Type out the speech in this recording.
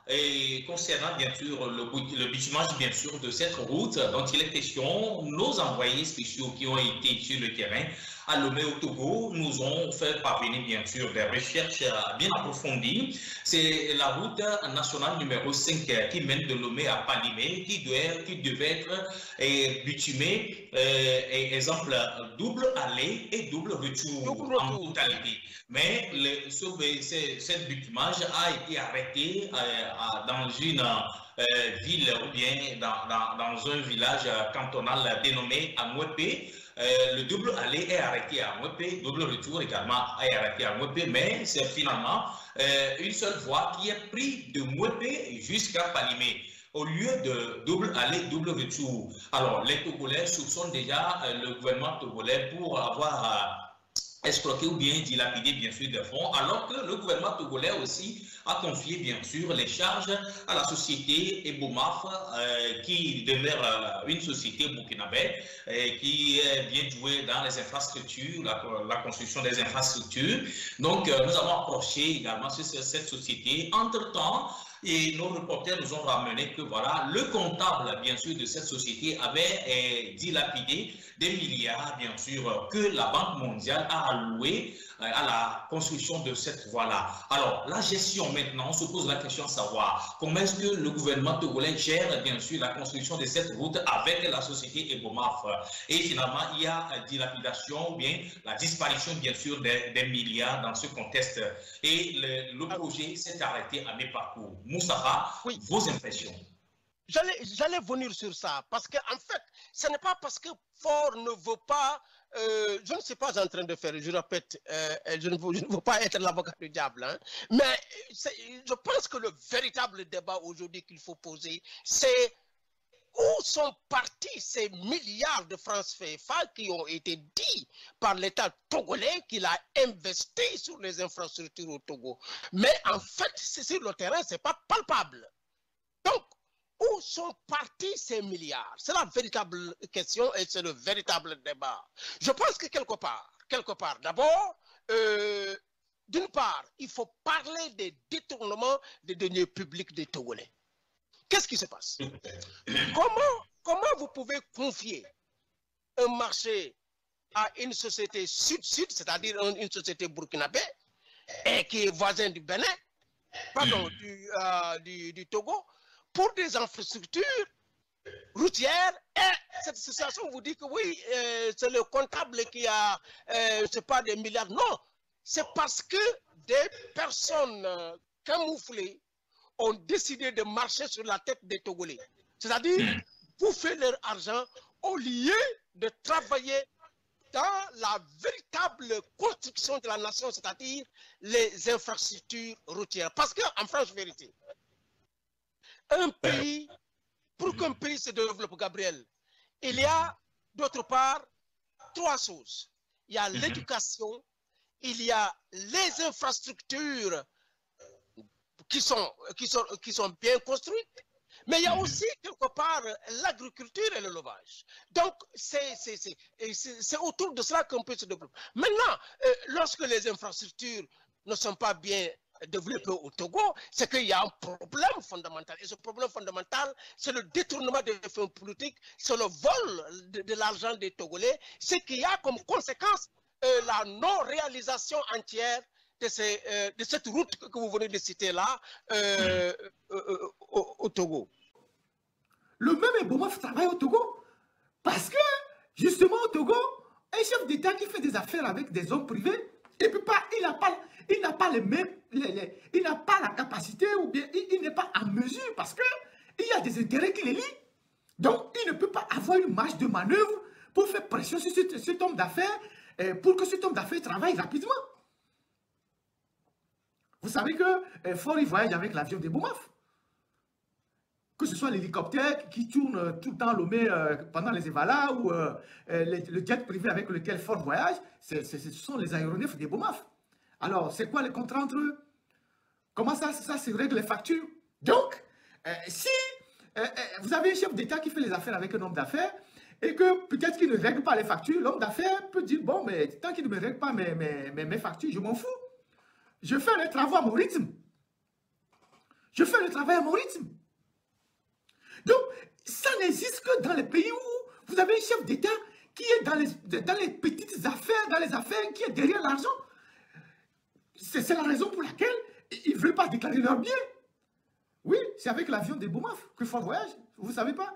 Et concernant bien sûr le bitumage bien sûr de cette route dont il est question, nos envoyés spéciaux qui ont été sur le terrain à Lomé au Togo nous ont fait parvenir bien sûr des recherches bien approfondies. C'est la route nationale numéro 5 qui mène de Lomé à Palimé qui devait être bitumée, exemple double aller et double retour en totalité. Mais cette bitumage a été arrêté dans une ville ou bien dans un village cantonal dénommé Amwepé. Le double aller est arrêté à Amwepé, double retour également est arrêté à Amwepé, mais c'est finalement une seule voie qui est prise de Mwepé jusqu'à Palimé au lieu de double aller, double retour. Alors, les Togolais soupçonnent déjà le gouvernement togolais pour avoir escroquer ou bien dilapider bien sûr des fonds, alors que le gouvernement togolais aussi a confié bien sûr les charges à la société Ebomaf, qui demeure une société burkinabé qui est bien douée dans les infrastructures, la construction des infrastructures. Donc nous avons approché également cette société. Entre-temps, et nos reporters nous ont ramené que voilà, le comptable, bien sûr, de cette société avait dilapidé des milliards, bien sûr, que la Banque mondiale a alloué à la construction de cette voie-là. Alors, la gestion maintenant, on se pose la question de savoir comment est-ce que le gouvernement togolais gère, bien sûr, la construction de cette route avec la société Ebomaf. Et finalement, il y a dilapidation ou bien la disparition, bien sûr, des milliards dans ce contexte. Et le projet s'est arrêté à mes parcours. Moustapha, oui, vos impressions? J'allais venir sur ça, parce qu'en fait, ce n'est pas parce que Ford ne veut pas, je ne suis pas en train de faire, je répète, je ne veux pas être l'avocat du diable, hein, mais je pense que le véritable débat aujourd'hui qu'il faut poser, c'est où sont partis ces milliards de francs CFA qui ont été dits par l'État togolais qu'il a investi sur les infrastructures au Togo. Mais en fait, sur le terrain, ce n'est pas palpable. Donc, où sont partis ces milliards? C'est la véritable question et c'est le véritable débat. Je pense que quelque part, d'abord, d'une part, il faut parler des détournements des deniers publics des Togolais. Qu'est-ce qui se passe? Comment vous pouvez confier un marché à une société sud-sud, c'est-à-dire une société burkinabé, et qui est voisin du Bénin, pardon, du Togo, pour des infrastructures routières? Et cette situation vous dit que oui, c'est le comptable qui a, c'est pas des milliards. Non, c'est parce que des personnes camouflées ont décidé de marcher sur la tête des Togolais. C'est-à-dire bouffer leur argent au lieu de travailler dans la véritable construction de la nation, c'est-à-dire les infrastructures routières. Parce qu'en franche vérité, un pays, pour qu'un pays se développe, Gabriel, il y a d'autre part trois choses. Il y a l'éducation, il y a les infrastructures qui sont bien construites, mais il y a aussi quelque part l'agriculture et l'élevage. Donc, c'est autour de cela qu'on peut se développer. Maintenant, lorsque les infrastructures ne sont pas bien développées au Togo, c'est qu'il y a un problème fondamental. Et ce problème fondamental, c'est le détournement des fonds politiques, c'est le vol de l'argent des Togolais, ce qui a comme conséquence la non-réalisation entière de cette route que vous venez de citer là, au Togo. Le même Ebomaf travaille au Togo parce que, justement, au Togo, un chef d'État qui fait des affaires avec des hommes privés, il n'a pas les mêmes, il n'a pas la capacité ou bien il n'est pas en mesure parce qu'il y a des intérêts qui les lient. Donc, il ne peut pas avoir une marge de manœuvre pour faire pression sur cet homme d'affaires pour que cet homme d'affaires travaille rapidement. Vous savez que Ford il voyage avec l'avion des Boumaf. Que ce soit l'hélicoptère qui tourne tout le temps Lomé pendant les évalas ou le jet privé avec lequel Ford voyage, ce sont les aéronefs des Boumaf. Alors, c'est quoi les contrats entre eux? Comment ça se règle les factures? Donc, si vous avez un chef d'État qui fait les affaires avec un homme d'affaires et que peut-être qu'il ne règle pas les factures, l'homme d'affaires peut dire, bon, mais tant qu'il ne me règle pas mes factures, je m'en fous. Je fais les travaux à mon rythme. Je fais le travail à mon rythme. Donc, ça n'existe que dans les pays où vous avez un chef d'État qui est dans les petites affaires, dans les affaires qui est derrière l'argent. C'est la raison pour laquelle ils ne veulent pas déclarer leurs biens. Oui, c'est avec l'avion des Boumaf que Fort voyage. Vous ne savez pas?